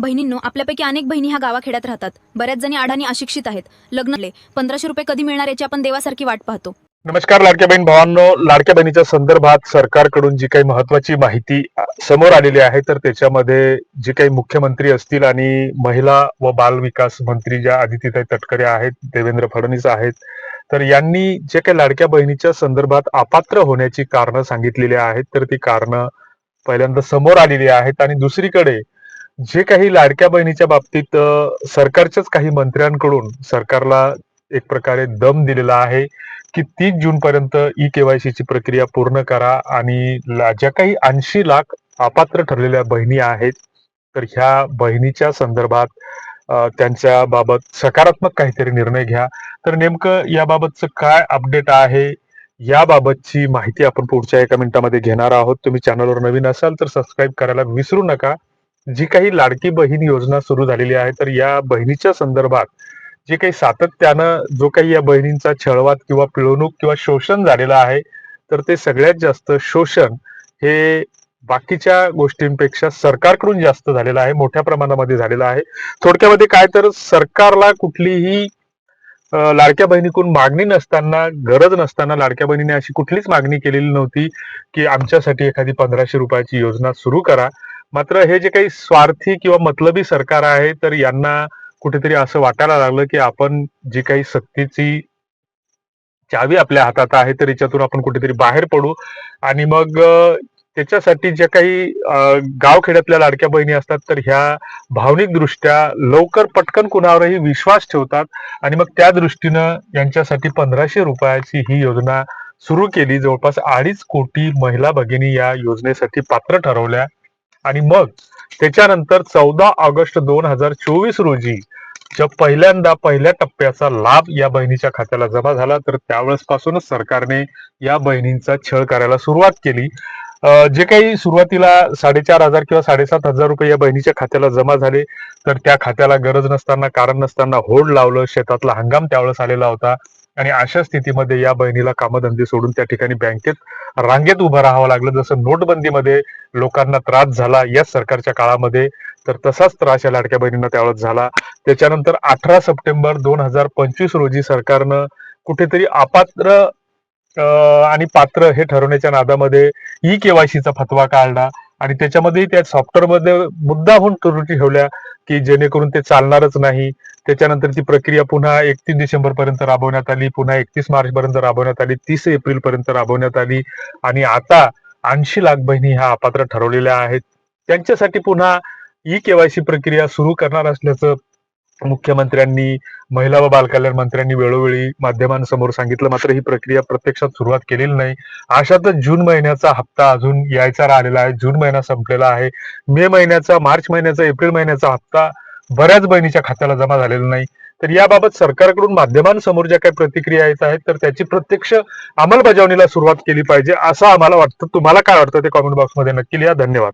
बहिणींनो, आपल्यापैकी अनेक बहिणी ह्या गावाखेड्यात राहतात. बऱ्याच जणी अडाणी अशिक्षित आहेत. लग्नले 1500 रुपये कधी मिळणार याची आपण देवासारखी वाट पाहतो. नमस्कार लाडक्या बहीण भावांनो, लाडक्या बहिणीच्या संदर्भात सरकारकडून जी काही महत्वाची माहिती समोर आलेली आहे, तर त्याच्यामध्ये जे काही मुख्यमंत्री असतील आणि महिला व बाल विकास मंत्री ज्या आदित्यताई तटकरे आहेत, देवेंद्र फडणवीस आहेत, तर यांनी जे काही लाडक्या बहिणीच्या संदर्भात अपात्र होण्याची कारणं सांगितलेली आहेत, तर ती कारणं पहिल्यांदा समोर आलेली आहेत. आणि दुसरीकडे जे काही लाडक्या बहिणीच्या बाबतीत सरकारच्याच काही मंत्र्यांकडून सरकारला एक प्रकारे दम दिलेला आहे की 30 जून पर्यंत केवायसी ची प्रक्रिया पूर्ण करा आणि ज्या काही 80 लाख अपात्र ठरलेल्या बहिणी आहेत, तर ह्या बहिणीच्या संदर्भात त्यांच्या बाबत सकारात्मक काहीतरी निर्णय घ्या. तर नेमकं याबाबतचं काय अपडेट आहे, याबाबतची माहिती आपण पुढच्या 1 मिनिटामध्ये घेणार आहोत. तुम्ही चॅनलवर नवीन असाल तर सबस्क्राईब करायला विसरू नका. जी काही लाडकी बहीण योजना सुरू झालेली आहे, तर या बहिणीच्या संदर्भात जे काही सातत्यानं जो काही या बहिणींचा छळवाद किंवा पिळवणूक किंवा शोषण झालेलं आहे, तर ते सगळ्यात जास्त शोषण हे बाकीच्या गोष्टींपेक्षा सरकारकडून जास्त झालेलं आहे, मोठ्या प्रमाणामध्ये झालेलं आहे. थोडक्यामध्ये काय, तर सरकारला कुठलीही लाडक्या बहिणीकडून मागणी नसताना, गरज नसताना लाडक्या बहिणीने अशी कुठलीच मागणी केलेली नव्हती की आमच्यासाठी एखादी 1500 रुपयाची योजना सुरू करा. मात्र हे जे काही स्वार्थी किंवा मतलबी सरकार आहे, तर यांना कुठेतरी असं वाटायला लागलं की आपण जी काही सत्तेची चावी आपल्या हातात आहे, तर याच्यातून आपण कुठेतरी बाहेर पडू. आणि मग त्याच्यासाठी ज्या काही गावखेड्यातल्या लाडक्या बहिणी असतात, तर ह्या भावनिक दृष्ट्या लवकर पटकन कुणावरही विश्वास ठेवतात आणि मग त्या दृष्टीनं यांच्यासाठी 1500 रुपयाची ही योजना सुरू केली. जवळपास 2.5 कोटी महिला भगिनी या योजनेसाठी पात्र ठरवल्या. आणि मग त्याच्यानंतर 14 ऑगस्ट 2024 रोजी जेव्हा पहिल्यांदा पहिल्या टप्प्याचा लाभ या बहिणीच्या खात्याला जमा झाला, तर त्यावेळेस पासूनच सरकारने या बहिणींचा छळ करायला सुरुवात केली. जे काही सुरुवातीला 4,500 किंवा 7,500 रुपये या बहिणीच्या खात्याला जमा झाले, तर त्या खात्याला गरज नसताना, कारण नसताना होड लावलं. शेतातला हंगाम त्यावेळेस आलेला होता आणि अशा स्थितीमध्ये या बहिणीला कामधंदे सोडून त्या ठिकाणी बँकेत रांगेत उभं राहावं लागलं. जसं नोटबंदीमध्ये लोकांना त्रास झाला या सरकारच्या काळामध्ये, तर तसाच त्रास या लाडक्या बहिणींना त्यावेळेस झाला. त्याच्यानंतर 18 सप्टेंबर 2025 रोजी सरकारनं कुठेतरी अपात्र आणि पात्र हे ठरवण्याच्या नादामध्ये केवायसीचा फतवा काढला आणि त्याच्यामध्ये त्या सॉफ्टवेअरमध्ये मुद्दाहून त्रुटी ठेवल्या की जेणेकरून ते चालणारच नाही. त्याच्यानंतर ती प्रक्रिया पुन्हा 31 डिसेंबर पर्यंत राबवण्यात आली, पुन्हा 31 मार्च पर्यंत राबवण्यात आली, 30 एप्रिल पर्यंत राबवण्यात आली आणि आता 80 लाख बहिणी ह्या अपात्र ठरवलेल्या आहेत. त्यांच्यासाठी पुन्हा केवायसी प्रक्रिया सुरू करणार असल्याचं मुख्यमंत्र्यांनी, महिला व बालकल्याण मंत्र्यांनी वेळोवेळी माध्यमांसमोर सांगितलं. मात्र ही प्रक्रिया प्रत्यक्षात सुरुवात केलेली नाही. अशातच जून महिन्याचा हप्ता अजून यायचा राहिलेला आहे. जून महिना संपलेला आहे. मे महिन्याचा, मार्च महिन्याचा, एप्रिल महिन्याचा हप्ता बऱ्याच बहिणीच्या खात्याला जमा झालेला नाही. तर याबाबत सरकारकडून माध्यमांसमोर ज्या काही प्रतिक्रिया येत आहेत, तर त्याची प्रत्यक्ष अंमलबजावणीला सुरुवात केली पाहिजे असं आम्हाला वाटतं. तुम्हाला काय वाटतं ते कॉमेंट बॉक्समध्ये नक्की लिहा. धन्यवाद.